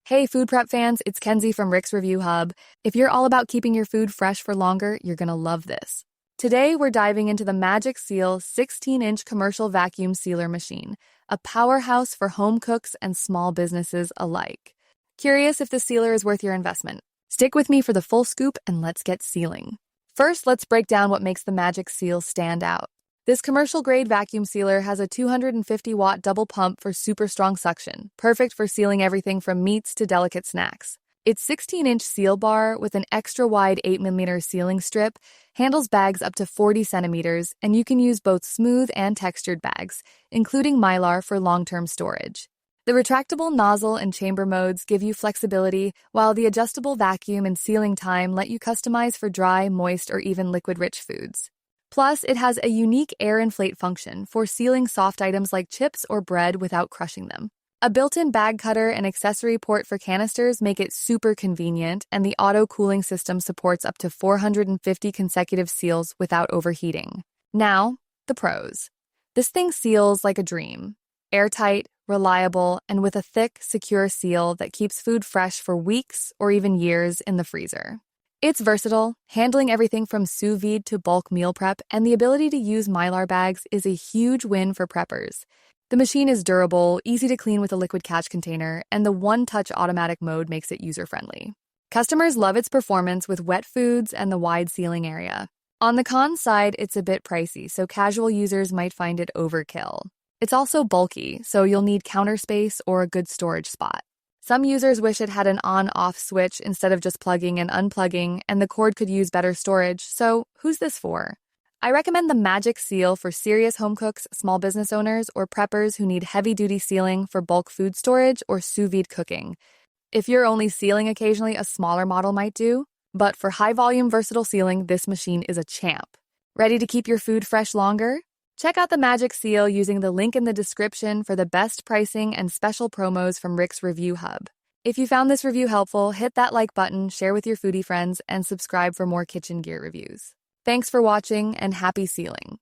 Hey, food prep fans, it's Kenzie from Rick's Review Hub. If you're all about keeping your food fresh for longer, you're gonna love this. Today, we're diving into the Magic Seal 16-inch commercial vacuum sealer machine, a powerhouse for home cooks and small businesses alike. Curious if the sealer is worth your investment? Stick with me for the full scoop and let's get sealing. First, let's break down what makes the Magic Seal stand out. This commercial-grade vacuum sealer has a 250-watt double pump for super strong suction, perfect for sealing everything from meats to delicate snacks. Its 16-inch seal bar with an extra-wide 8mm sealing strip handles bags up to 40 centimeters, and you can use both smooth and textured bags, including Mylar for long-term storage. The retractable nozzle and chamber modes give you flexibility, while the adjustable vacuum and sealing time let you customize for dry, moist, or even liquid-rich foods. Plus, it has a unique air-inflate function for sealing soft items like chips or bread without crushing them. A built-in bag cutter and accessory port for canisters make it super convenient, and the auto-cooling system supports up to 450 consecutive seals without overheating. Now, the pros. This thing seals like a dream. Airtight, reliable, and with a thick, secure seal that keeps food fresh for weeks or even years in the freezer. It's versatile, handling everything from sous vide to bulk meal prep, and the ability to use Mylar bags is a huge win for preppers. The machine is durable, easy to clean with a liquid catch container, and the one-touch automatic mode makes it user-friendly. Customers love its performance with wet foods and the wide sealing area. On the con side, it's a bit pricey, so casual users might find it overkill. It's also bulky, so you'll need counter space or a good storage spot. Some users wish it had an on-off switch instead of just plugging and unplugging, and the cord could use better storage, so who's this for? I recommend the Magic Seal for serious home cooks, small business owners, or preppers who need heavy-duty sealing for bulk food storage or sous vide cooking. If you're only sealing occasionally, a smaller model might do, but for high-volume versatile sealing, this machine is a champ. Ready to keep your food fresh longer? Check out the Magic Seal using the link in the description for the best pricing and special promos from Rick's Review Hub. If you found this review helpful, hit that like button, share with your foodie friends, and subscribe for more kitchen gear reviews. Thanks for watching and happy sealing.